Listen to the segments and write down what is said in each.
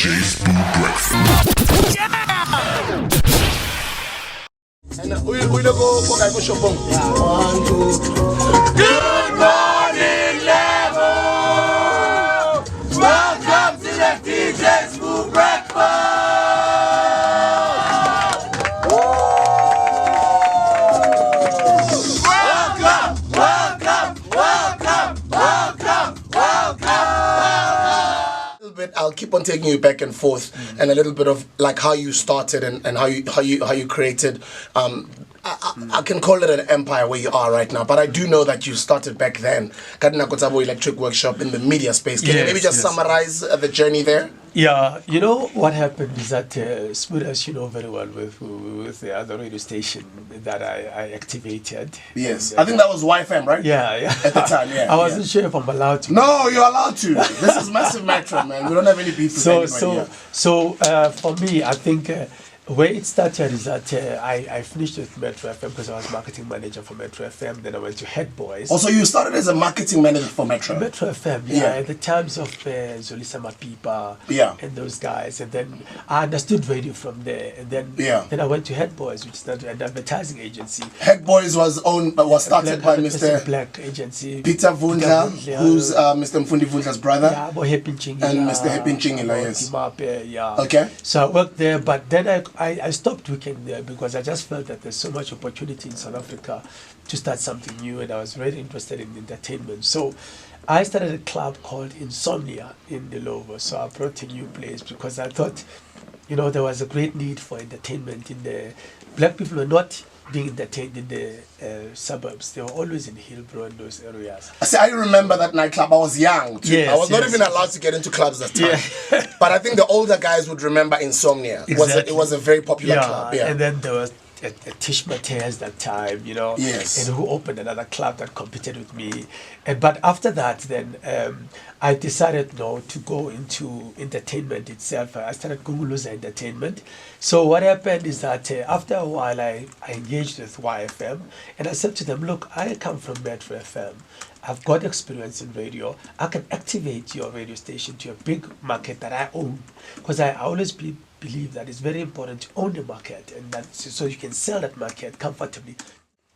And we go shopong. One, two, three. Good morning, Lebo. Welcome to the DJ's Food Breakfast. Welcome, welcome, welcome, welcome, welcome. A little bit, I'll keep on taking you back and forth, and a little bit of like how you started and how you created. I can call it an empire where you are right now, but I do know that you started back then. Kadina Kotabo Electric Workshop in the media space. Can you maybe just summarize the journey there? Yeah, you know what happened is that, Smooth, as you know very well, with the other radio station that I activated. Yes, I think that was YFM, right? Yeah. At the time, yeah. I wasn't sure if I'm allowed to. No, you're allowed to. This is massive Metro, man. We don't have any beef with anybody. So for me, I think where it started is that I finished with Metro FM because I was marketing manager for Metro FM. Then I went to Head Boys. Also, you started as a marketing manager for Metro. Metro FM, yeah. At the times of Zolisa Mapipa and those guys. And then I understood radio from there. And then I went to Head Boys, which is an advertising agency. Head Boys was started by Mr. Black agency. Peter Vundla, who's Mr. Mfundi Vundla's brother. Yeah, and Mr. Hepin Chingila, yes. Okay. So I worked there, but then I stopped working there because I just felt that there's so much opportunity in South Africa to start something new, and I was very interested in entertainment. So I started a club called Insomnia in the Lebo. So I brought a new place because I thought, there was a great need for entertainment in the black people were not being entertained in the suburbs. They were always in Hillbrow and those areas. I remember that nightclub. I was young too. Yes, I was not even allowed to get into clubs that time. But I think the older guys would remember Insomnia. Exactly. It was a very popular club. Yeah. And then there was a Tish Mateas that time, Yes. and who opened another club that competed with me. But after that, then I decided to go into entertainment itself. I started Gunguluza Entertainment. So what happened is that after a while, I engaged with YFM, and I said to them, look, I come from Metro FM. I've got experience in radio. I can activate your radio station to a big market that I own, because I always believe that it's very important to own the market, and that so you can sell that market comfortably.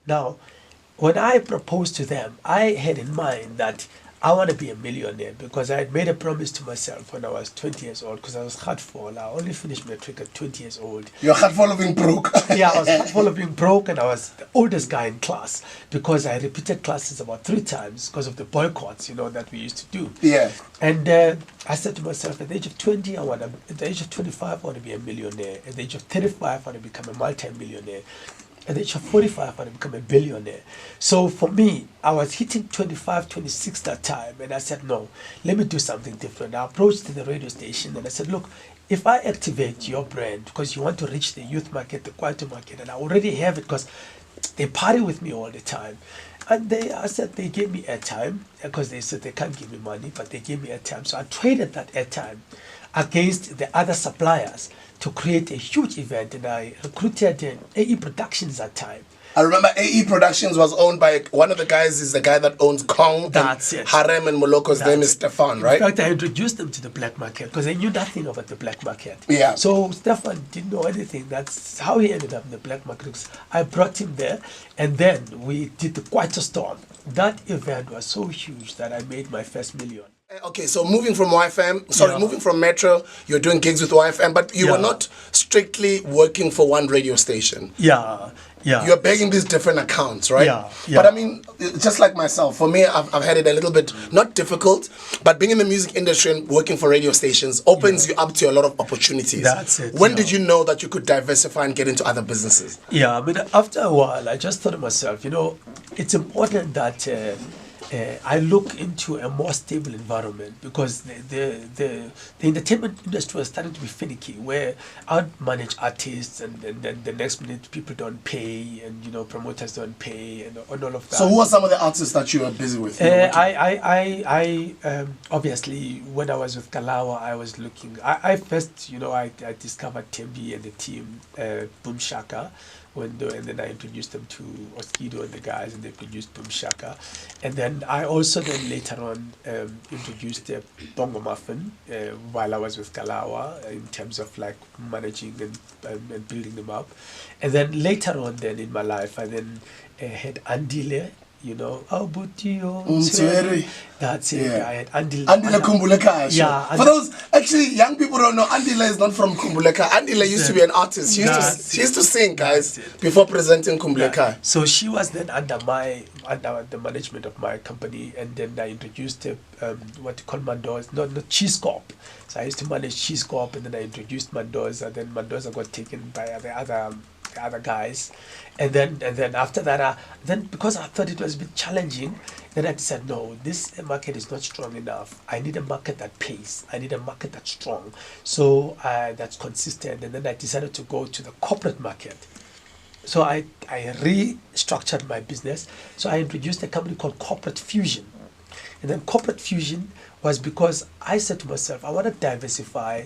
Now, when I proposed to them, I had in mind that I want to be a millionaire because I had made a promise to myself when I was 20 years old, because I was heartful. I only finished matric at 20 years old. You're heartful of being broke. Yeah, I was heartful of being broke, and I was the oldest guy in class because I repeated classes about 3 times because of the boycotts, that we used to do. Yeah. And I said to myself, at the age of 20, at the age of 25, I want to be a millionaire. At the age of 35, I want to become a multi-millionaire. At the age of 45, I want to become a billionaire. So for me, I was hitting 25, 26 that time. And I said, no, let me do something different. I approached the radio station and I said, look, if I activate your brand, because you want to reach the youth market, the quality market, and I already have it because they party with me all the time. And I said they gave me airtime because they said they can't give me money, but they gave me airtime. So I traded that airtime against the other suppliers to create a huge event, and I recruited AE Productions that time. I remember AE Productions was owned by one of the guys, is the guy that owns Kong. That's it. Harem and Moloko's name is Stefan, right? In fact, I introduced them to the black market because they knew nothing about the black market. Yeah. So Stefan didn't know anything. That's how he ended up in the black market. I brought him there, and then we did the Quite a Storm. That event was so huge that I made my first million. Okay, so moving from moving from Metro, you're doing gigs with YFM, but you were not strictly working for one radio station. Yeah. You're begging these different accounts, right? Yeah. But I mean, just like myself, for me, I've had it a little bit, not difficult, but being in the music industry and working for radio stations opens you up to a lot of opportunities. That's it. When did you know that you could diversify and get into other businesses? Yeah, I mean, after a while, I just thought to myself, it's important that I look into a more stable environment, because the entertainment industry was starting to be finicky, where I'd manage artists and then the next minute people don't pay, and promoters don't pay, and all of that. So who are some of the artists that you were busy with? I obviously, when I was with Kalawa, I was looking. I first, I discovered Tembi and the team, Boom Shaka, and then I introduced them to Oskido and the guys, and they produced Boom Shaka. And then I also then later on introduced Bongo Muffin while I was with Kalawa in terms of like managing and building them up. And then later on then in my life, I then had Andile, you know, oh, Butio. That's it. Yeah. I had Andile. Andile Kumbuleka. Yeah. For those, actually, young people don't know, Andile is not from Kumbuleka. Andile used to be an artist. She used to sing, guys, before presenting Kumbuleka. Yeah. So she was then under the management of my company, and then I introduced what you call Mandoz, not Cheese Corp. So I used to manage Cheese Corp, and then I introduced Mandoza. Then Mandoza got taken by the other guys, and then after that, then because I thought it was a bit challenging, then I said, no, this market is not strong enough. I need a market that pays. I need a market that's strong, so that's consistent. And then I decided to go to the corporate market. So I restructured my business. So I introduced a company called Corporate Fusion, and then Corporate Fusion was because I said to myself, I want to diversify,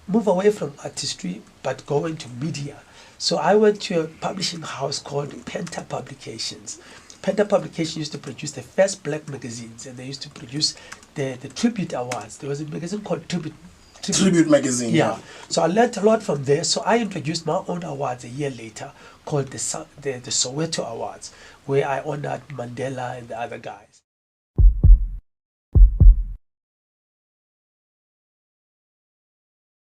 move away from artistry, but go into media. So I went to a publishing house called Penta Publications. Penta Publications used to produce the first black magazines, and they used to produce the Tribute Awards. There was a magazine called Tribute magazine. Yeah. So I learned a lot from there. So I introduced my own awards a year later called the Soweto Awards, where I honored Mandela and the other guys.